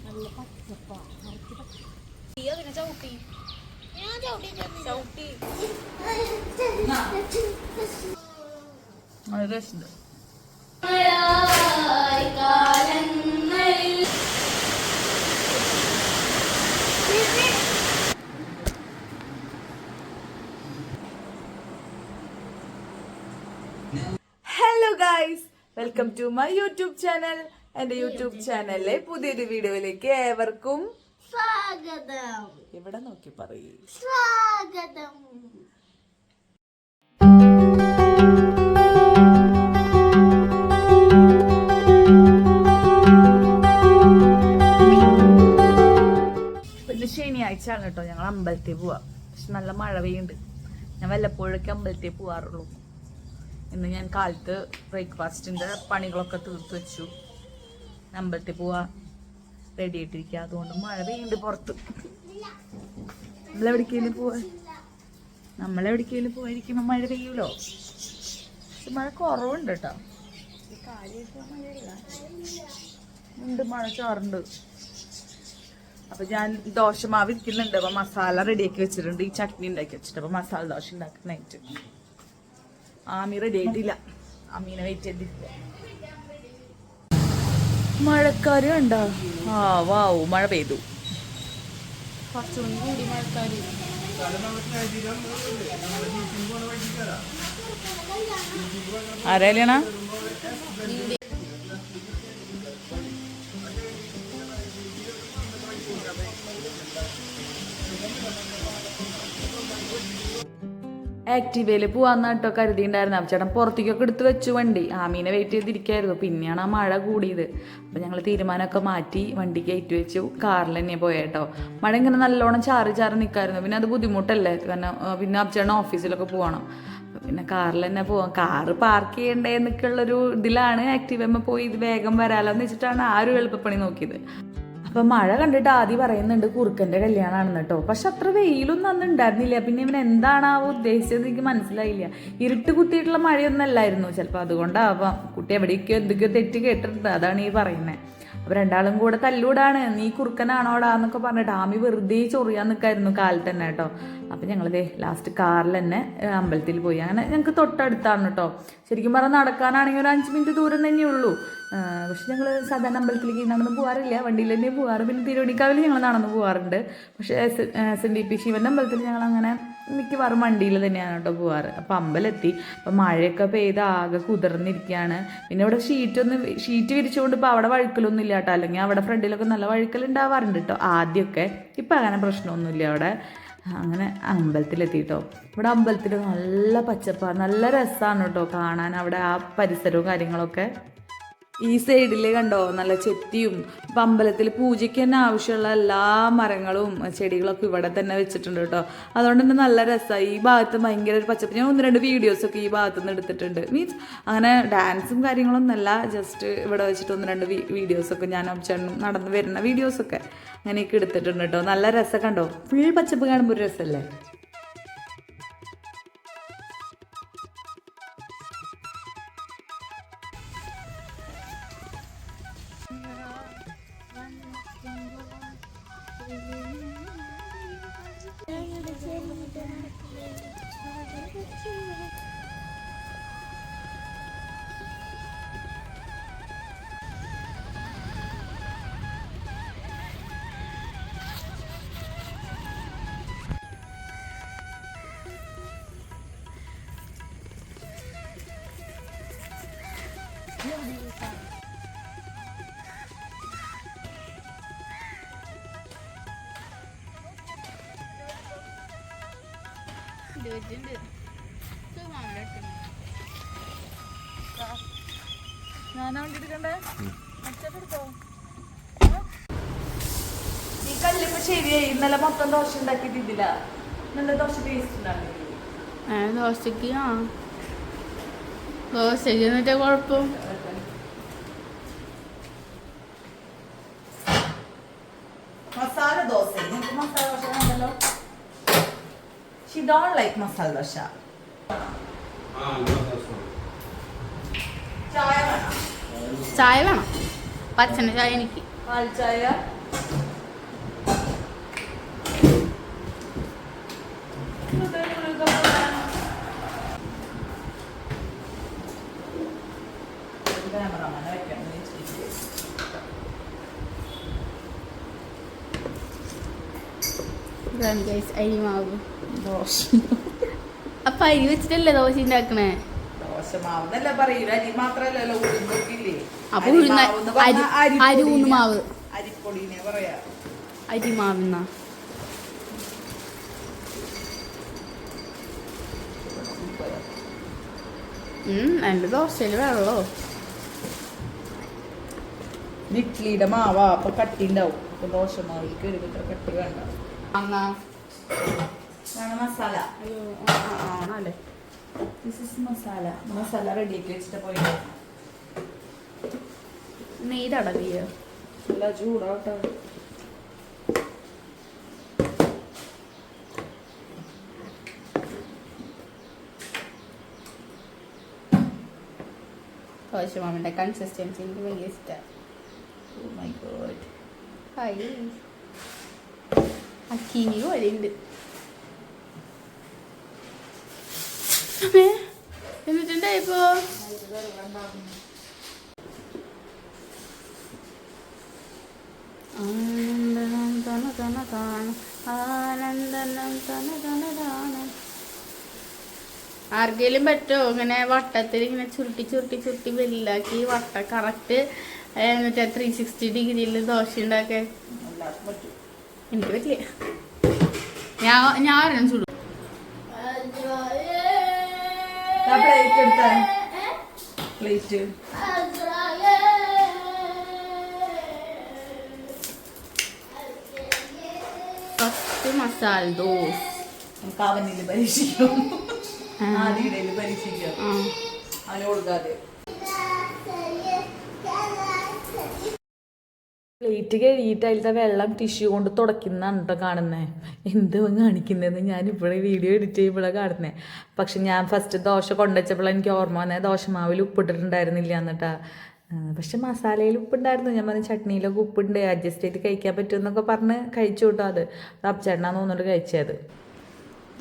നല്ല പച്ചപ്പ അതിനെ ചവിട്ടി ചവിട്ടി രസം. Hello guys, welcome to my YouTube channel. എന്റെ യൂട്യൂബ് ചാനലിലെ പുതിയൊരു വീഡിയോയിലേക്ക് ഏവർക്കും സ്വാഗതം. ഇവിടെ നോക്കി പറയൂ. സ്വാഗതം. പിന്നെ ശനിയാഴ്ച ആണ് കേട്ടോ, ഞങ്ങൾ അമ്പലത്തിൽ പോവാ. പക്ഷെ നല്ല മഴ പെയ്യുന്നുണ്ട്. ഞാൻ വല്ലപ്പോഴൊക്കെ അമ്പലത്തിൽ പോവാറുള്ളൂ. ഇന്ന് ഞാൻ കാലത്ത് ബ്രേക്ക്ഫാസ്റ്റിന്റെ പണികളൊക്കെ തീർത്ത് വെച്ചു. അമ്പലത്തിൽ പോവാ റെഡി ആയിട്ടിരിക്കുക. അതുകൊണ്ട് മഴ പെയ്യുന്നുണ്ട് പുറത്ത്. നമ്മളെവിടേക്കെങ്കിലും പോയിരിക്കുമ്പോ മഴ പെയ്യൂലോ. പക്ഷെ മഴ കുറവുണ്ട് കേട്ടോ. ഉണ്ട്, മഴ ചോറുണ്ട്. അപ്പൊ ഞാൻ ദോശമാവ് ഇരിക്കുന്നുണ്ട്. അപ്പൊ മസാല റെഡിയാക്കി വെച്ചിട്ടുണ്ട്. ഈ ചട്നി ഉണ്ടാക്കി വെച്ചിട്ട് അപ്പൊ മസാല ദോശ ഉണ്ടാക്കുന്നതായിട്ട്. ആമി റെഡി ആയിട്ടില്ല. അമ്മീനെ വെയിറ്റ് ചെയ്തിട്ടില്ല. മഴക്കാര് കണ്ടോ? ആ വാവ്, മഴ പെയ്തു. കുറച്ചുകൂടി കൂടി മഴക്കാര്. ആരായാലാണ് ആക്റ്റീവയിൽ പോവാന്ന് കേട്ടോ കരുതിയിട്ടുണ്ടായിരുന്നു. അപ്പം ചേട്ടൻ പുറത്തേക്കൊക്കെ എടുത്ത് വെച്ചു വണ്ടി. ആമീനെ വെയിറ്റ് ചെയ്തിരിക്കായിരുന്നു. പിന്നെയാണ് ആ മഴ കൂടിയത്. അപ്പം ഞങ്ങൾ തീരുമാനമൊക്കെ മാറ്റി വണ്ടി കയറ്റി വെച്ചു. കാറിൽ തന്നെ പോയേട്ടോ. മഴ ഇങ്ങനെ നല്ലോണം ചാറി നിൽക്കായിരുന്നു. പിന്നെ അത് ബുദ്ധിമുട്ടല്ലേ, കാരണം പിന്നെ അപ്പച്ചേട്ടൻ ഓഫീസിലൊക്കെ പോകണം. പിന്നെ കാറിൽ തന്നെ പോവാം. കാറ് പാർക്ക് ചെയ്യണ്ടേ എന്നൊക്കെയുള്ളൊരു ഇതിലാണ് ആക്റ്റീവമ്മ പോയി ഇത് വേഗം വരാലോ എന്ന് വെച്ചിട്ടാണ് ആ ഒരു എളുപ്പപ്പണി നോക്കിയത്. അപ്പം മഴ കണ്ടിട്ട് ആദ്യം പറയുന്നുണ്ട് കുറുക്കൻ്റെ കല്യാണമാണെന്ന് കേട്ടോ. പക്ഷെ അത്ര വെയിലൊന്നും അന്ന് ഉണ്ടായിരുന്നില്ല. പിന്നെ ഇവൻ എന്താണ് ഉദ്ദേശിച്ചത് എനിക്ക് മനസ്സിലായില്ല. ഇരുട്ട് കുത്തിയിട്ടുള്ള മഴയൊന്നും അല്ലായിരുന്നു. ചിലപ്പോൾ അതുകൊണ്ടാവാം. കുട്ടി എവിടേക്കോ എന്തൊക്കെയോ തെറ്റ് കേട്ടിട്ടുണ്ട്. അതാണ് ഈ പറയുന്നത്. അപ്പോൾ രണ്ടാളും കൂടെ തല്ലൂടാണ്. നീ കുറുക്കനാണോടാ എന്നൊക്കെ പറഞ്ഞിട്ട് ആമി വെറുതെ ചൊറിയാൻ നിൽക്കായിരുന്നു കാലത്ത് തന്നെ കേട്ടോ. അപ്പം ഞങ്ങളിതേ ലാസ്റ്റ് കാറിൽ തന്നെ അമ്പലത്തിൽ പോയി. അങ്ങനെ ഞങ്ങൾക്ക് തൊട്ടടുത്താണ് കേട്ടോ. ശരിക്കും പറഞ്ഞാൽ നടക്കാനാണെങ്കിൽ ഒരു 5 മിനിറ്റ് ദൂരം തന്നെയുള്ളൂ. പക്ഷെ ഞങ്ങൾ സാധാരണ അമ്പലത്തിലേക്ക് നടന്ന് പോകാറില്ല, വണ്ടിയിൽ തന്നെ പോകാറ്. പിന്നെ തിരുവണിക്കാവിൽ ഞങ്ങൾ നടന്ന് പോകാറുണ്ട്. പക്ഷേ SNDP ശിവൻ്റെ അമ്പലത്തിൽ ഞങ്ങൾ അങ്ങനെ മിക്കവാറും വണ്ടിയിൽ തന്നെയാണ് കേട്ടോ പോകാറ്. അപ്പം അമ്പലമെത്തി. അപ്പം മഴയൊക്കെ പെയ്ത് ആകെ കുതിർന്നിരിക്കുകയാണ്. പിന്നെ ഇവിടെ ഷീറ്റ് വിരിച്ചുകൊണ്ട് ഇപ്പോൾ അവിടെ വഴുക്കലൊന്നും ഇല്ല കേട്ടോ. അല്ലെങ്കിൽ അവിടെ ഫ്രണ്ടിലൊക്കെ നല്ല വഴുക്കലുണ്ടാവാറുണ്ട് കേട്ടോ ആദ്യമൊക്കെ. ഇപ്പം അങ്ങനെ പ്രശ്നമൊന്നുമില്ല അവിടെ. അങ്ങനെ അമ്പലത്തിലെത്തിട്ടോ. ഇവിടെ അമ്പലത്തിൽ നല്ല പച്ചപ്പാണ്, നല്ല രസമാണ് കേട്ടോ കാണാൻ അവിടെ ആ പരിസരവും കാര്യങ്ങളൊക്കെ. ഈ സൈഡിൽ കണ്ടോ നല്ല ചെത്തിയും. ഇപ്പം അമ്പലത്തിൽ പൂജയ്ക്ക് തന്നെ ആവശ്യമുള്ള എല്ലാ മരങ്ങളും ചെടികളൊക്കെ ഇവിടെ തന്നെ വെച്ചിട്ടുണ്ട് കേട്ടോ. അതുകൊണ്ട് തന്നെ നല്ല രസമായി. ഈ ഭാഗത്ത് ഭയങ്കര ഒരു പച്ചപ്പ്. ഞാൻ 1-2 വീഡിയോസൊക്കെ ഈ ഭാഗത്തു നിന്ന് എടുത്തിട്ടുണ്ട്. മീൻസ് അങ്ങനെ ഡാൻസും കാര്യങ്ങളൊന്നുമല്ല, ജസ്റ്റ് ഇവിടെ വെച്ചിട്ട് 1-2 വീഡിയോസൊക്കെ ഞാൻ ചേട്ടനും നടന്ന് വരുന്ന വീഡിയോസൊക്കെ അങ്ങനെയൊക്കെ എടുത്തിട്ടുണ്ട് കേട്ടോ. നല്ല രസം കണ്ടോ. ഫുൾ പച്ചപ്പ് കാണുമ്പോൾ ഒരു രസമല്ലേ. ഈ കല്ലിപ്പോ ശരിയായി. ഇന്നലെ മൊത്തം ദോശ ഉണ്ടാക്കിയിട്ടില്ല. നല്ല ദോശ ടേസ്റ്റ് ഉണ്ടാക്കി. ദോശക്ക് ദോശക്ക് എന്നിട്ട് കുഴപ്പം. മസാല ദോശ. നിങ്ങൾക്ക് മസാല ദോശ വേണ്ടല്ലോ. She don't like masala dosha. ചായ വേണം. ചായ വേണം. പച്ചന ചായ എനിക്ക്. പാൽ ചായ അരിമാവ് ദോശ അപ്പൊ അരി വെച്ചിട്ടല്ലേ ദോശ ഉണ്ടാക്കണേ? ദോശമാവെന്നല്ല പറയൂല, അരി മാത്രല്ലല്ലോ ഉഴുന്നൊക്കില്ലേ. അപ്പൊ അരിയൂന്ന് മാവ്, അരിപ്പൊടിനെ പറയാ. അരിമാവെന്നാ. എന്റെ ദോശയില് വെള്ളോ. ഇഡ്ലിയുടെ മാവാ, അപ്പൊ കട്ടി ഉണ്ടാവും. അപ്പൊ ദോശമാവിലേക്ക് ഒരു ഇത്ര കട്ടി വേണ്ട. മസാല ആണല്ലേ. This is masala. Masala ready ആക്കി വെച്ചിട്ട് പോയി നെയ്യ് തടവിയോ? നല്ല ചൂടാവട്ടെ. ദോശമാവിന്റെ കൺസിസ്റ്റൻസി എനിക്ക് വലിയ ഇഷ്ടമാണ്. Oh my God. അക്കീനി പോലെ ഉണ്ട്. എന്നിട്ടുണ്ടായിപ്പോ ആർക്കെങ്കിലും പറ്റുമോ ഇങ്ങനെ വട്ടത്തിൽ ഇങ്ങനെ ചുരുട്ടി ചുരുട്ടി ചുരുട്ടി വലുതാക്കി വട്ട കറക്റ്റ് എന്നിട്ട് 360 ഡിഗ്രിയിൽ ദോശ ഉണ്ടാക്കാൻ? എനിക്ക് പറ്റില്ല. ഞാൻ ഒരെണ്ണം ചുടും. പ്ലേറ്റ് ഫസ്റ്റ് മസാല ദോശ നമുക്ക് അവനിൽ പരീക്ഷിക്കും, ആദ്യയിടയിൽ പരീക്ഷിക്കാം. അതിന് കൊടുക്കാതെ പ്ലേറ്റ് കഴുകിയിട്ട് അതിലത്തെ വെള്ളം ടിഷ്യൂ കൊണ്ട് തുടയ്ക്കുന്നതാണ് കേട്ടോ കാണുന്നത്. എന്ത് കാണിക്കുന്നതെന്ന് ഞാനിപ്പോഴേ വീഡിയോ എഡിറ്റ് ചെയ്യുമ്പോഴാണ് കാണുന്നത്. പക്ഷെ ഞാൻ ഫസ്റ്റ് ദോശ കൊണ്ടുവച്ചപ്പോഴാണ് എനിക്ക് ഓർമ്മ വന്നത് ദോശമാവിൽ ഉപ്പിട്ടിട്ടുണ്ടായിരുന്നില്ല എന്നിട്ടാ. പക്ഷെ മസാലയിൽ ഉപ്പുണ്ടായിരുന്നു. ഞാൻ പറഞ്ഞ ചട്നിയിലൊക്കെ ഉപ്പുണ്ട്, അഡ്ജസ്റ്റ് ചെയ്ത് കഴിക്കാൻ പറ്റുമെന്നൊക്കെ പറഞ്ഞ് കഴിച്ചു കേട്ടോ. അത് അപ്പച്ചേട്ടനാന്ന് തോന്നിട്ട് കഴിച്ചത്.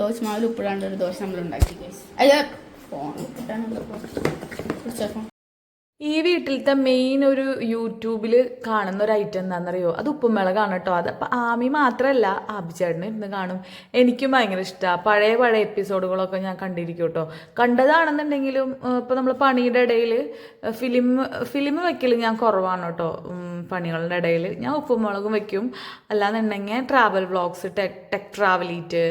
ദോശമാവിൽ ഉപ്പിടാണ്ട് ഒരു ദോശ നമ്മൾ ഉണ്ടാക്കി. അയ്യോ ഫോൺ ഈ വീട്ടിലത്തെ മെയിൻ ഒരു യൂട്യൂബിൽ കാണുന്ന ഒരു ഐറ്റം എന്താണെന്നറിയോ? അത് ഉപ്പുമിളകാണ് കേട്ടോ. അത് അപ്പം ആമി മാത്രമല്ല ആബിച്ചേട്ടന് ഇരുന്ന് കാണും. എനിക്കും ഭയങ്കര ഇഷ്ടമാണ്. പഴയ എപ്പിസോഡുകളൊക്കെ ഞാൻ കണ്ടിരിക്കും കേട്ടോ. കണ്ടതാണെന്നുണ്ടെങ്കിലും ഇപ്പോൾ നമ്മൾ പണിയുടെ ഇടയിൽ ഫിലിം വെക്കൽ ഞാൻ കുറവാണ് കേട്ടോ. പണികളുടെ ഇടയിൽ ഞാൻ ഉപ്പുമുളകും വെക്കും. അല്ലാന്നുണ്ടെങ്കിൽ ട്രാവൽ വ്ളോഗ്സ്, ടെക് ട്രാവലീറ്റ്,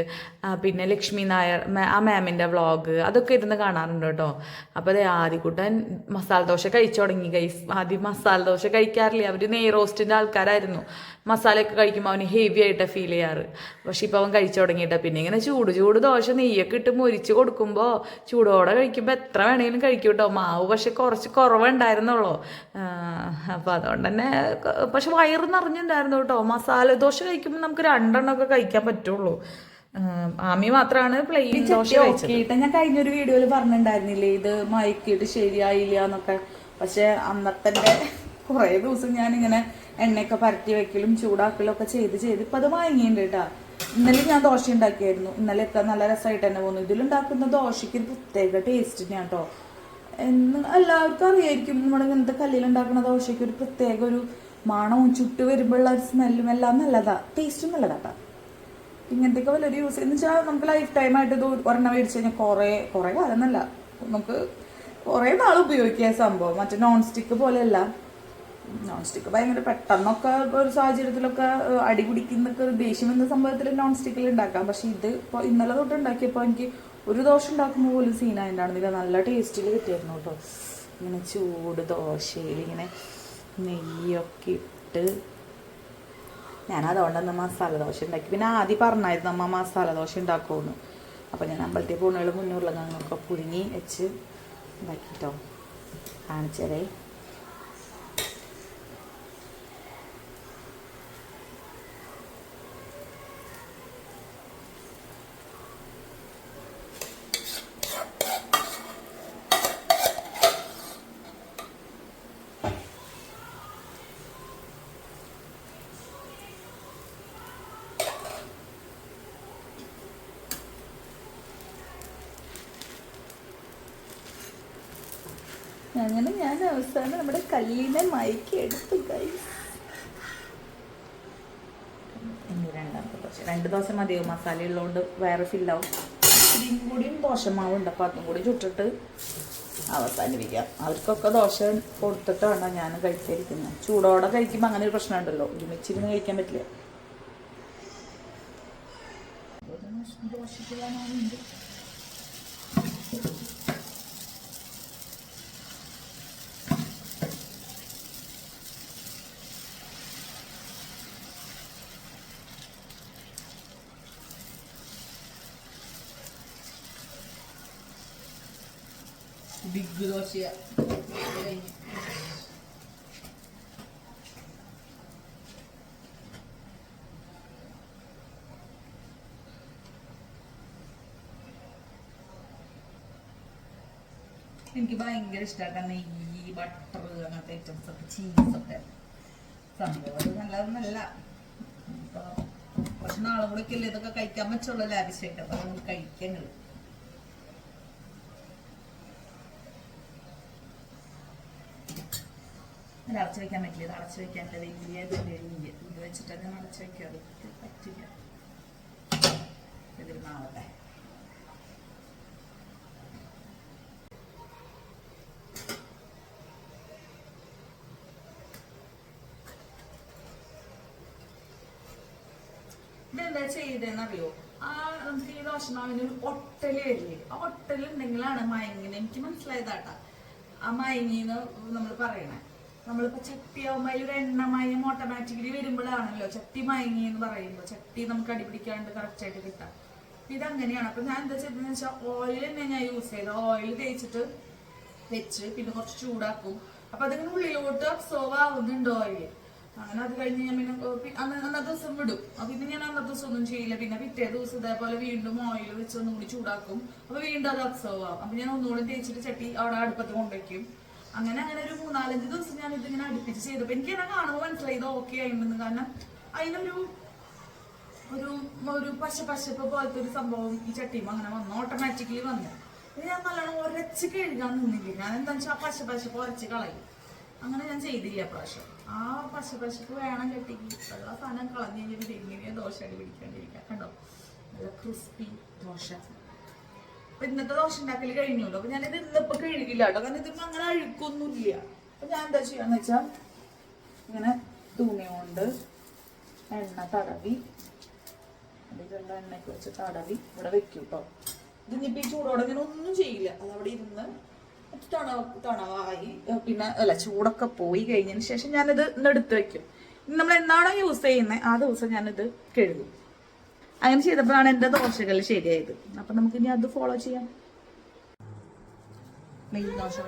പിന്നെ ലക്ഷ്മി നായർ ആ മാമിൻ്റെ വ്ളോഗ് അതൊക്കെ ഇരുന്ന് കാണാറുണ്ട് കേട്ടോ. അപ്പോൾ അതെ ആദ്യകൂട്ടൻ മസാല ദോശ കഴിച്ചു തുടങ്ങി ഗൈസ്. ആദ്യം മസാല ദോശ കഴിക്കാറില്ല. അവർ നെയ് റോസ്റ്റിൻ്റെ ആൾക്കാരായിരുന്നു. മസാലയൊക്കെ കഴിക്കുമ്പോൾ അവന് ഹെവി ആയിട്ടാണ് ഫീൽ ചെയ്യാറ്. പക്ഷെ ഇപ്പോൾ അവൻ കഴിച്ചു തുടങ്ങിയിട്ടാണ്. പിന്നെ ഇങ്ങനെ ചൂട് ദോശ നെയ്യൊക്കെ ഇട്ട് മൊരിച്ച് കൊടുക്കുമ്പോൾ ചൂടോടെ കഴിക്കുമ്പോൾ എത്ര വേണമെങ്കിലും കഴിക്കും കേട്ടോ. മാവ് പക്ഷെ കുറച്ച് കുറവുണ്ടായിരുന്നുള്ളൂ. അപ്പോൾ അതുകൊണ്ട് തന്നെ പക്ഷെ വയറ് നിറഞ്ഞിട്ടുണ്ടായിരുന്നു കേട്ടോ. മസാല ദോശ കഴിക്കുമ്പോൾ നമുക്ക് 2 എണ്ണമൊക്കെ കഴിക്കാൻ പറ്റുള്ളൂ. ആമി മാത്രമാണ് പ്ലെയിൻ ദോശ കഴിച്ചിട്ട്. ഞാൻ കഴിഞ്ഞൊരു വീഡിയോയിൽ പറഞ്ഞിട്ടുണ്ടായിരുന്നില്ലേ ഇത് മയക്കിയിട്ട് ശരിയായില്ല എന്നൊക്കെ. പക്ഷെ അന്നത്തെ കുറേ ദിവസം ഞാനിങ്ങനെ എണ്ണയൊക്കെ പരട്ടി വെക്കലും ചൂടാക്കലും ഒക്കെ ചെയ്ത് ഇപ്പം അത് വാങ്ങിയിട്ടുണ്ട് കേട്ടോ. ഇന്നലെ ഞാൻ ദോശ ഉണ്ടാക്കിയായിരുന്നു. ഇന്നലെയൊക്കെ നല്ല രസമായിട്ട് തന്നെ പോകുന്നു. ഇതിലുണ്ടാക്കുന്ന ദോശയ്ക്ക് ഒരു പ്രത്യേക ടേസ്റ്റ് തന്നെയാണ് കേട്ടോ. എല്ലാവർക്കും അറിയായിരിക്കും നമ്മുടെ ഇങ്ങനത്തെ കല്ലിലുണ്ടാക്കുന്ന ദോശയ്ക്ക് ഒരു പ്രത്യേക ഒരു മണവും ചുട്ട് വരുമ്പോഴുള്ള ഒരു സ്മെല്ലും എല്ലാം നല്ലതാ, ടേസ്റ്റും നല്ലതാ കേട്ടോ. ഇങ്ങനത്തെയൊക്കെ വല്ലൊരു യൂസ് എന്ന് വെച്ചാൽ നമുക്ക് ലൈഫ് ടൈമായിട്ട് ഇത് ഒരെണ്ണം മേടിച്ച് കഴിഞ്ഞാൽ കുറേ കാലം എന്നല്ല, നമുക്ക് കുറേ നാൾ ഉപയോഗിക്കുക സംഭവം. മറ്റേ നോൺ സ്റ്റിക്ക് പോലെയല്ല. നോൺ സ്റ്റിക്ക് ഭയങ്കര പെട്ടെന്നൊക്കെ ഒരു സാഹചര്യത്തിലൊക്കെ അടി പിടിക്കുന്നൊക്കെ ദേഷ്യം എന്ന സംഭവത്തിൽ നോൺ സ്റ്റിക്കിൽ ഉണ്ടാക്കാം. പക്ഷെ ഇത് ഇപ്പോൾ ഇന്നലെ തൊട്ട് ഉണ്ടാക്കിയപ്പോൾ എനിക്ക് ഒരു ദോശ ഉണ്ടാക്കുമ്പോൾ പോലും സീനായിട്ടുണ്ടായിരുന്നില്ല. നല്ല ടേസ്റ്റിൽ കിട്ടിയായിരുന്നു കേട്ടോ. ഇങ്ങനെ ചൂട് ദോശയിൽ ഇങ്ങനെ നെയ്യൊക്കെ ഇട്ട് ഞാനതുകൊണ്ടൊന്ന് മസാല ദോശ ഉണ്ടാക്കി. പിന്നെ ആദ്യം പറഞ്ഞായിരുന്നു അമ്മ മസാല ദോശ ഉണ്ടാക്കുമെന്ന്. അപ്പോൾ ഞാൻ അമ്പലത്തിൽ പോകുന്നതിൽ മുന്നൂറുള്ളതൊക്കെ പുഴുങ്ങി വെച്ച് ഉണ്ടാക്കിട്ടോ കാണിച്ചതേ. അങ്ങനെ ഞാൻ അവസാനം നമ്മുടെ കല്ലിനെ മയക്കി എടുത്തു ഗൈസ്. ഇനി രണ്ടാമത്തെ ദോശ 2 ദോശ മതിയാവും, മസാല ഉള്ളതുകൊണ്ട് വേറെ ഫില്ലാവും. ഇത്രയും കൂടിയും ദോശമാവുണ്ട്, അപ്പോൾ അതും കൂടി ചുട്ടിട്ട് അവസാനിപ്പിക്കാം. അവർക്കൊക്കെ ദോശ കൊടുത്തിട്ട് വേണ്ട ഞാൻ കഴിച്ചിരിക്കുന്നത്. ചൂടോടെ കഴിക്കുമ്പോൾ അങ്ങനെ ഒരു പ്രശ്നമുണ്ടല്ലോ, ഒരുമിച്ചിരുന്ന് കഴിക്കാൻ പറ്റില്ല. ദോശക്കുള്ളതാണുണ്ട്. ബിഗ് ദോശയാ കഴിഞ്ഞു. എനിക്ക് ഭയങ്കര ഇഷ്ടമാക്കാൻ നെയ്യ്, ബട്ടർ, അങ്ങനത്തെ ഐറ്റംസ് ഒക്കെ, ചീസൊക്കെ. സംഭവം നല്ലതൊന്നല്ല. അപ്പോൾ കുറച്ച് നാളും കൂടെ ഒക്കെ ഇതൊക്കെ കഴിക്കാൻ പറ്റുള്ള ലാവിശായിട്ട്. അപ്പോൾ നമുക്ക് കഴിക്കാൻ അത് അടച്ചു വെക്കാൻ പറ്റില്ല. ഇത് അടച്ചു വെക്കാൻ വലിയ ഇത് വെച്ചിട്ട് ഞാൻ അടച്ചു വെക്കാറ് പറ്റില്ല. ഇതിൽ നാളത്തെ ഇതെന്താ ചെയ്തതെന്നറിയോ? നമുക്ക് ഈ ദോശമാവിന് ഒരു ഒട്ടല് വരില്ലേ? ആ ഒട്ടലുണ്ടെങ്കിലാണ് മയങ്ങിന്. എനിക്ക് മനസ്സിലായതാട്ടാ ആ മയങ്ങിന്ന് നമ്മൾ പറയണേ. നമ്മളിപ്പോ ചട്ടിയാവുമ്പോ അതിലൊരു എണ്ണമയം ഓട്ടോമാറ്റിക്കലി വരുമ്പോഴാണല്ലോ ചട്ടി മയങ്ങി എന്ന് പറയുമ്പോൾ. ചട്ടി നമുക്ക് അടിപിടിക്കാണ്ട് കറക്റ്റ് ആയിട്ട് കിട്ടാം. ഇതങ്ങനെയാണ്. അപ്പൊ ഞാൻ എന്താ ചെയ്തതെന്ന് വെച്ചാൽ ഓയിൽ തന്നെ ഞാൻ യൂസ് ചെയ്ത് ഓയിൽ തേച്ചിട്ട് വെച്ച് പിന്നെ കുറച്ച് ചൂടാക്കും. അപ്പൊ അതിങ്ങനെ ഉള്ളിലോട്ട് അബ്സോർവ് ആവുന്നുണ്ട് ഓയില്. അങ്ങനെ അത് കഴിഞ്ഞ് ഞാൻ പിന്നെ അന്നത്തെ ദിവസം വിടും. പിന്നെ ഞാൻ അന്നത്തെ ദിവസം ഒന്നും ചെയ്യില്ല. പിന്നെ പിറ്റേ ദിവസം ഇതേപോലെ വീണ്ടും ഓയിൽ വെച്ച് ഒന്നും കൂടി ചൂടാക്കും. അപ്പൊ വീണ്ടും അത് അബ്സോർവ് ആവും. അപ്പൊ ഞാൻ ഒന്നുകൂടി തേച്ചിട്ട് ചട്ടി അവിടെ അടുപ്പത്ത് കൊണ്ടുവയ്ക്കും. അങ്ങനെ ഒരു 3-4 ദിവസം ഞാൻ ഇതിങ്ങനെ അടുപ്പിച്ച് ചെയ്തപ്പോൾ എനിക്ക് എന്നെ കാണുമ്പോൾ മനസ്സിലായി ഇത് ഓക്കെ ആയിട്ടുണ്ടെന്ന്. കാരണം അതിനൊരു ഒരു ഒരു പശപ്പ് പോലത്തെ ഒരു സംഭവം ഈ ചട്ടിയും അങ്ങനെ വന്നു, ഓട്ടോമാറ്റിക്കലി വന്നു. ഞാൻ നല്ലോണം ഉരച്ച് കഴുകാൻ നിന്നില്ല. ഞാൻ എന്താണെന്ന് വെച്ചാൽ ആ പശപ്പ് ഉരച്ച് കളയും. അങ്ങനെ ഞാൻ ചെയ്തില്ല പ്രാവശ്യം. ആ പശപ്പ് വേണം ചട്ടിക്ക്. എല്ലാ സാധനം കളഞ്ഞു കഴിഞ്ഞിട്ട് എങ്ങനെയാ ദോശ അടി പിടിക്കാണ്ടിരിക്കുക. കണ്ടോ, നല്ല ക്രിസ്പി ദോശ. അപ്പൊ ഇന്നത്തെ ദോശ ഉണ്ടാക്കല് കഴിഞ്ഞല്ലോ. അപ്പൊ ഞാനിത് ഇന്നിപ്പോ കഴുകില്ല കേട്ടോ, കാരണം ഇതിപ്പോ അങ്ങനെ അഴുക്കൊന്നുമില്ല. അപ്പൊ ഞാൻ എന്താ ചെയ്യാന്ന് വെച്ചാ ഇങ്ങനെ തുണി കൊണ്ട് എണ്ണ തടവി, അതിലുള്ള എണ്ണയ്ക്ക് വെച്ച് തടവി ഇവിടെ വെക്കും കേട്ടോ. ഇതിനിപ്പോ ഈ ചൂടോടെ ഞാൻ ഒന്നും ചെയ്യില്ല. അതവിടെ ഇരുന്ന് തണവായി പിന്നെ അല്ല ചൂടൊക്കെ പോയി കഴിഞ്ഞതിന് ശേഷം ഞാനിത് ഇന്നെടുത്ത് വെക്കും. നമ്മൾ എന്നാണോ യൂസ് ചെയ്യുന്നത് ആ ദിവസം ഞാനിത് കഴുകും. അങ്ങനെ ചെയ്തപ്പോഴാണ് എൻ്റെ ദോശകൾ ശരിയായത്. അപ്പൊ നമുക്ക് ഇനി അത് ഫോളോ ചെയ്യാം. മെയിൻ ദോശ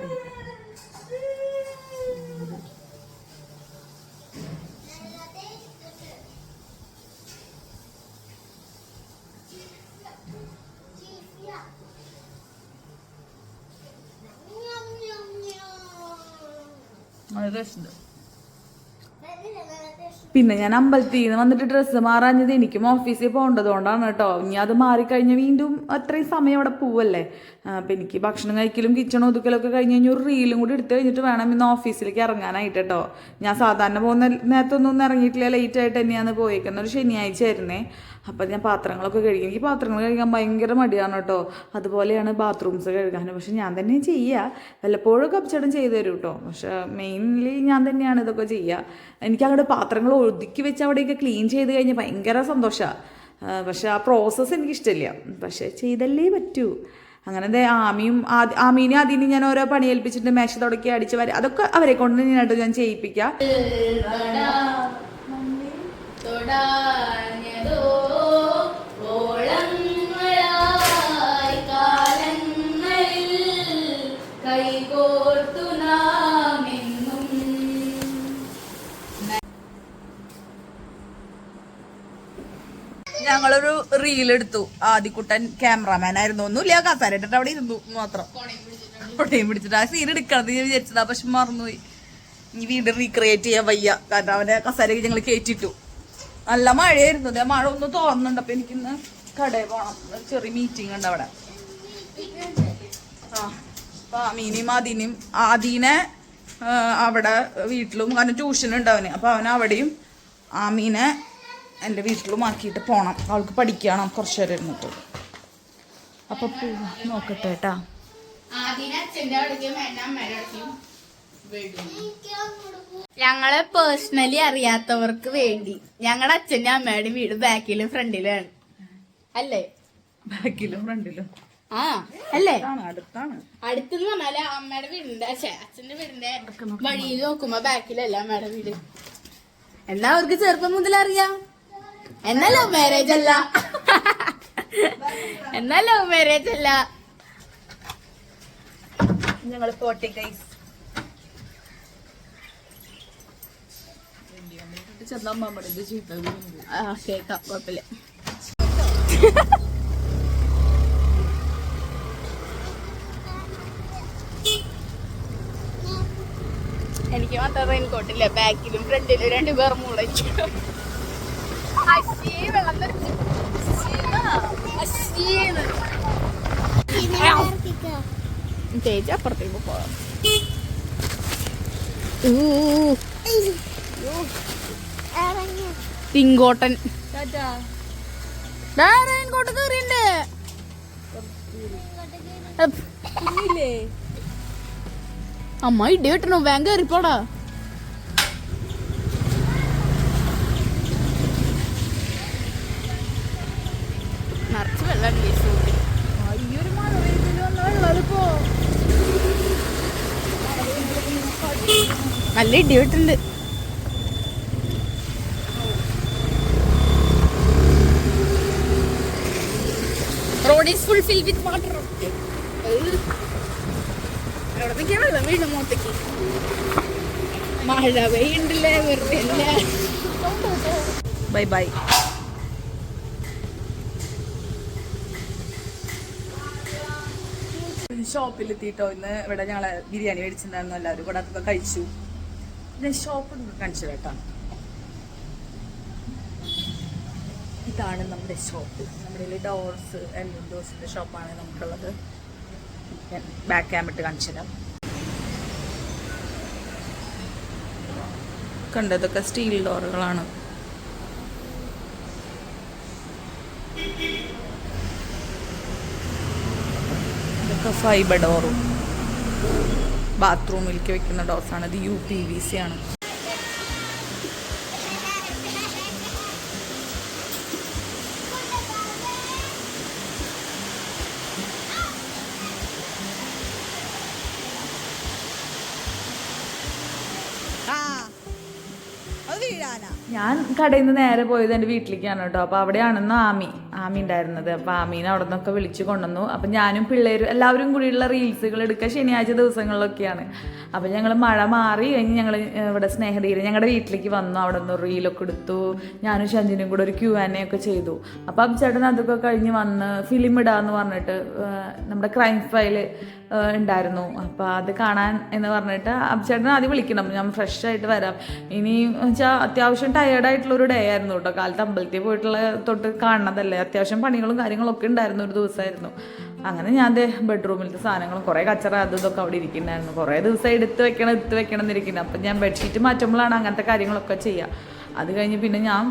പിന്നെ ഞാൻ അമ്പലത്തിൽ നിന്ന് വന്നിട്ട് ഡ്രസ്സ് മാറാഞ്ഞത് എനിക്കും ഓഫീസിൽ പോകേണ്ടതുകൊണ്ടാണ് കേട്ടോ. ഇനി അത് മാറിക്കഴിഞ്ഞാൽ വീണ്ടും അത്രയും സമയം അവിടെ പോവല്ലേ. അപ്പം എനിക്ക് ഭക്ഷണം കഴിക്കലും കിച്ചൺ ഒതുക്കലൊക്കെ കഴിഞ്ഞ് കഴിഞ്ഞാൽ ഒരു റീലും കൂടി എടുത്ത് കഴിഞ്ഞിട്ട് വേണം ഇന്ന് ഓഫീസിലേക്ക് ഇറങ്ങാനായിട്ട് കേട്ടോ. ഞാൻ സാധാരണ പോകുന്ന നേരത്തൊന്നും ഇറങ്ങിയിട്ടില്ല, ലേറ്റായിട്ട് തന്നെയാണ് പോയേക്കുന്നത്. ഒരു ശനിയാഴ്ച ആയിരുന്നേ. അപ്പം ഞാൻ പാത്രങ്ങളൊക്കെ കഴുകി. എനിക്ക് പാത്രങ്ങൾ കഴുകാൻ ഭയങ്കര മടിയാണ് കേട്ടോ. അതുപോലെയാണ് ബാത്റൂംസ് കഴുകാൻ. പക്ഷെ ഞാൻ തന്നെ ചെയ്യുക. വല്ലപ്പോഴും കപ്പിച്ചടം ചെയ്തു തരും കേട്ടോ. പക്ഷെ മെയിൻലി ഞാൻ തന്നെയാണ് ഇതൊക്കെ ചെയ്യുക. എനിക്ക് അങ്ങോട്ട് പാത്രങ്ങൾ ഒതുക്കി വെച്ച് അവിടെയൊക്കെ ക്ലീൻ ചെയ്ത് കഴിഞ്ഞാൽ ഭയങ്കര സന്തോഷമാണ്. പക്ഷെ ആ പ്രോസസ്സ് എനിക്കിഷ്ടമില്ല. പക്ഷെ ചെയ്തല്ലേ പറ്റൂ. അങ്ങനെ ആമീനെ അതിന് ഞാൻ ഓരോ പണി ഏൽപ്പിച്ചിട്ട് മേശ തുടക്കി അടിച്ച് വരെ അതൊക്കെ അവരെ കൊണ്ട് തന്നെയായിട്ട് ഞാൻ ചെയ്യിപ്പിക്കാം. ഞങ്ങളൊരു റീലെടുത്തു. ആദിക്കുട്ടൻ ക്യാമറാമാൻ ആയിരുന്നു. ഒന്നുമില്ല, കസാരട്ടിട്ട് അവിടെ ഇരുന്നു മാത്രം. കൊട്ടയും പിടിച്ചിട്ട് ആ സീൻ എടുക്കണത് ഞാൻ വിചാരിച്ചതാ, പക്ഷെ മറന്നുപോയി. ഇനി വീണ്ടും റീക്രിയേറ്റ് ചെയ്യാൻ വയ്യ. കാരണം അവനെ കസാരക്ക് ഞങ്ങൾ കയറ്റിട്ടു. നല്ല മഴയായിരുന്നു. മഴ ഒന്ന് തോന്നുന്നുണ്ട്. അപ്പൊ എനിക്കിന്ന് കടയിൽ പോകണം. ചെറിയ മീറ്റിംഗ് ഉണ്ട് അവിടെ. ആ അപ്പൊ ആമീനെയും ആദീനെ അവിടെ വീട്ടിലും, കാരണം ട്യൂഷൻ ഉണ്ട് അവന്. അപ്പൊ അവൻ അവിടെയും ആമീനെ എൻ്റെ വീട്ടിലും ആക്കിയിട്ട് പോണം. അവൾക്ക് പഠിക്കണം കുറച്ചു നേരം ഇരുന്നിട്ട്. അപ്പൊ നോക്കട്ടെ കേട്ടാ. ഞങ്ങളെ പേഴ്സണലി അറിയാത്തവർക്ക് വേണ്ടി ഞങ്ങളുടെ അച്ഛൻ്റെ അമ്മയുടെ വീട് ബാക്കിലും ഫ്രണ്ടിലാണ് അല്ലേ? ബാക്കിലും ഫ്രണ്ടിലും ആ അല്ലേ? അടുത്താണ്. അടുത്തെന്ന് പറഞ്ഞാല് അമ്മയുടെ വീടിന്റെ അച്ഛന്റെ വീടിന്റെ വഴിയിൽ നോക്കുമ്പോ ബാക്കിലല്ല അമ്മയുടെ വീട്. എന്നാ അവർക്ക് ചെറുപ്പം മുതൽ അറിയാം. എന്നാ ലവ് മാരേജ് അല്ല, എന്നാ ലവ് മാരേജ് അല്ല. ഞങ്ങള് പോട്ടെ ഗൈസ്. കേക്കാം, കുഴപ്പമില്ല. എനിക്ക് മാത്രം റെയിൻകോട്ടില്ല, ബാക്കിലും ഫ്രണ്ടിലും 2 പേർ മൂളയ്ക്കും. വെള്ളം ചേച്ചി അപ്പുറത്തേക്ക് പോവാം. തിങ്കോട്ടൻ റെയിൻകോട്ട് കയറിയുണ്ട്. അമ്മ ഇടി കിട്ടണോ? വേഗം കയറിപ്പോടാ. നിറച്ച് വെള്ളം അയ്യൊരു മഴ പെയ്തില്ല, വെള്ളപ്പോ നല്ല ഇടി കിട്ടുണ്ട്. Road is full fill with water. വെള്ളം വീഴുന്ന മോത്തേക്ക് മഴ പെയ്യണ്ടില്ലേ, വെറുതെ അല്ല. Bye bye. ഷോപ്പിലെത്തിയിട്ടോ. ഇന്ന് ഇവിടെ ഞങ്ങളെ ബിരിയാണി മേടിച്ചിട്ടുണ്ടായിരുന്നു. എല്ലാവരും കൂടെ അതൊക്കെ കഴിച്ചു. പിന്നെ ഷോപ്പ് കാണിച്ചു കേട്ടോ. ഇതാണ് നമ്മുടെ ഷോപ്പ്. നമ്മുടെ ഡോർസ്, എല്ലാം ഡോർസിന്റെ ഷോപ്പാണ് നമുക്കുള്ളത്. ഞാൻ ബാക്ക് ക്യാമിട്ട് കാണിച്ചു തരാം. കണ്ടതൊക്കെ സ്റ്റീൽ ഡോറുകളാണ്. ഇതൊക്കെ ഫൈബർ ഡോറും ബാത്റൂമിലേക്ക് വെക്കുന്ന ഡോർസാണ്. ഇത് UPVC ആണ്. ഞാൻ കടയിൽ നിന്ന് നേരെ പോയത് എൻ്റെ വീട്ടിലേക്കാണ് കേട്ടോ. അപ്പോൾ അവിടെയാണെന്ന് ആമി ഉണ്ടായിരുന്നത്. അപ്പോൾ ആമീനെ അവിടെ നിന്നൊക്കെ വിളിച്ച് കൊണ്ടുവന്നു. അപ്പം ഞാനും പിള്ളേരും എല്ലാവരും കൂടിയുള്ള റീൽസുകൾ എടുക്കുക ശനിയാഴ്ച ദിവസങ്ങളിലൊക്കെയാണ്. അപ്പം ഞങ്ങൾ മഴ മാറി കഴിഞ്ഞ് ഞങ്ങൾ ഇവിടെ സ്നേഹതീരം ഞങ്ങളുടെ വീട്ടിലേക്ക് വന്നു. അവിടെ നിന്ന് റീലൊക്കെ എടുത്തു. ഞാനും ഷഞ്ചിനും കൂടെ ഒരു Q&A ഒക്കെ ചെയ്തു. അപ്പോൾ അബ്ചേട്ടൻ അതൊക്കെ കഴിഞ്ഞ് വന്ന് ഫിലിം ഇടാന്ന് പറഞ്ഞിട്ട് നമ്മുടെ ക്രൈം ഫയല് ഉണ്ടായിരുന്നു. അപ്പോൾ അത് കാണാൻ എന്ന് പറഞ്ഞിട്ട് അബ്ചേട്ടൻ ആദ്യം വിളിക്കണം, ഞാൻ ഫ്രഷ് ആയിട്ട് വരാം. ഇനി വെച്ചാൽ അത്യാവശ്യം ടയേർഡായിട്ടുള്ളൊരു ഡേ ആയിരുന്നു കേട്ടോ. കാലത്ത് അമ്പലത്തിൽ പോയിട്ടുള്ള തൊട്ട് കാണുന്നതല്ലേ, അത്യാവശ്യം പണികളും കാര്യങ്ങളൊക്കെ ഉണ്ടായിരുന്ന ഒരു ദിവസമായിരുന്നു. അങ്ങനെ ഞാൻ ബെഡ്റൂമിലത്തെ സാധനങ്ങളും കുറേ കച്ചറ അതും ഇതൊക്കെ അവിടെ ഇരിക്കുന്നുണ്ടായിരുന്നു. കുറേ ദിവസം എടുത്ത് വെക്കണം എന്നിരിക്കുന്നത്. അപ്പം ഞാൻ ബെഡ്ഷീറ്റ് മാറ്റുമ്പോഴാണ് അങ്ങനത്തെ കാര്യങ്ങളൊക്കെ ചെയ്യുക. അത് കഴിഞ്ഞ്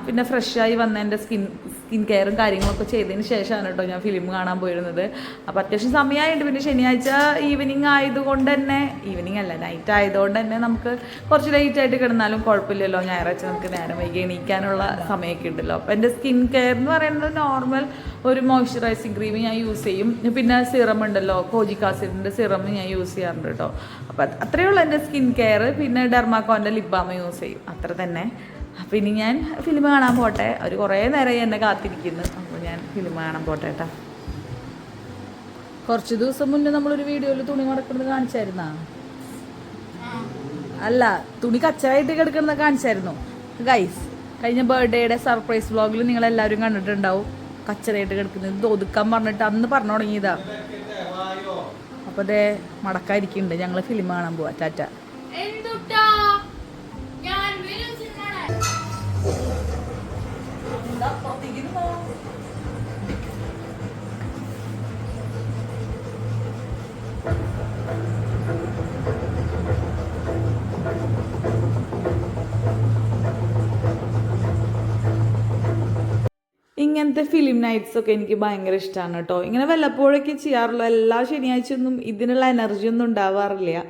പിന്നെ ഫ്രഷായി വന്ന എൻ്റെ സ്കിൻ കെയറും കാര്യങ്ങളൊക്കെ ചെയ്തതിന് ശേഷമാണ് കേട്ടോ ഞാൻ ഫിലിം കാണാൻ പോയിരുന്നത്. അപ്പോൾ അത്യാവശ്യം സമയമായിട്ട് പിന്നെ ശനിയാഴ്ച ഈവനിങ് ആയതുകൊണ്ട് തന്നെ, ഈവനിങ് അല്ല നൈറ്റ് ആയതുകൊണ്ട് തന്നെ നമുക്ക് കുറച്ച് ലേറ്റായിട്ട് കിടന്നാലും കുഴപ്പമില്ലല്ലോ. ഞായറാഴ്ച നമുക്ക് നേരം വൈകി എണീക്കാനുള്ള സമയമൊക്കെ ഉണ്ടല്ലോ. അപ്പോൾ എൻ്റെ സ്കിൻ കെയർ എന്ന് പറയുന്നത് നോർമൽ ഒരു മോയ്സ്ചറൈസിങ് ക്രീം ഞാൻ യൂസ് ചെയ്യും. പിന്നെ സിറം ഉണ്ടല്ലോ, കോജിക് ആസിഡിൻ്റെ സിറം ഞാൻ യൂസ് ചെയ്യാറുണ്ട് കേട്ടോ. അപ്പോൾ അത്രയേ ഉള്ളൂ എൻ്റെ സ്കിൻ കെയർ. പിന്നെ ഡെർമാക്കോൻ്റെ ലിപ് ബാം യൂസ് ചെയ്യും, അത്ര തന്നെ. അപ്പോൾ ഇനി ഞാൻ ഫിലിം കാണാൻ പോട്ടെ. അവർ കുറേ നേരമായി എന്നെ കാത്തിരിക്കുന്നു. അപ്പോൾ ഞാൻ ഫിലിം കാണാൻ പോട്ടെ കേട്ടോ. കുറച്ച് ദിവസം മുന്നേ നമ്മളൊരു വീഡിയോയിൽ തുണി മടക്കുന്നത് കാണിച്ചായിരുന്നാ? അല്ല, തുണി കച്ചറായിട്ട് കിടക്കുന്നത് കാണിച്ചായിരുന്നു ഗൈസ്. കഴിഞ്ഞ ബർത്ത്ഡേയുടെ സർപ്രൈസ് വ്ളോഗിൽ നിങ്ങളെല്ലാവരും കണ്ടിട്ടുണ്ടാവും. കച്ചറായിട്ട് കിടക്കുന്നത് ഇത് ഒതുക്കാൻ പറഞ്ഞിട്ട് അന്ന് പറഞ്ഞു തുടങ്ങിയതാ. അപ്പോൾ അതേ മടക്കായിരിക്കുന്നുണ്ട്. ഞങ്ങൾ ഫിലിം കാണാൻ പോവാ. ടാറ്റ. ഇങ്ങനത്തെ ഫിലിം നൈറ്റ്സ് ഒക്കെ എനിക്ക് ഭയങ്കര ഇഷ്ടമാണ് കേട്ടോ. ഇങ്ങനെ വല്ലപ്പോഴൊക്കെ ചെയ്യാറുള്ളൂ, എല്ലാ ശനിയാഴ്ചയൊന്നും ഇതിനുള്ള എനർജി ഒന്നും ഉണ്ടാവാറില്ല.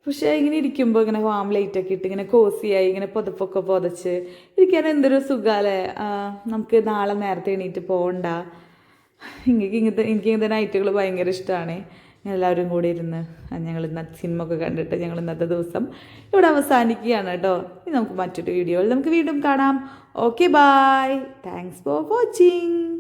പക്ഷേ ഇങ്ങനെ ഇരിക്കുമ്പോൾ ഇങ്ങനെ വാം ലൈറ്റൊക്കെ ഇട്ട് ഇങ്ങനെ കോസിയായി ഇങ്ങനെ പുതപ്പൊക്കെ പുതച്ച് ഇരിക്കാൻ എന്തൊരു സുഖമല്ലേ. നമുക്ക് നാളെ നേരത്തെ എണീറ്റ് പോകണ്ട. എനിക്ക് ഇങ്ങനത്തെ നൈറ്റുകൾ ഭയങ്കര ഇഷ്ടമാണ്. എല്ലാവരും കൂടി ഇരുന്ന് ഞങ്ങൾ ഇന്നത്തെ സിനിമ ഒക്കെ കണ്ടിട്ട് ഞങ്ങൾ ഇന്നത്തെ ദിവസം ഇവിടെ അവസാനിക്കുകയാണ് കേട്ടോ. ഇനി നമുക്ക് മറ്റൊരു വീഡിയോയിൽ നമുക്ക് വീണ്ടും കാണാം. Okay, bye. Thanks for watching.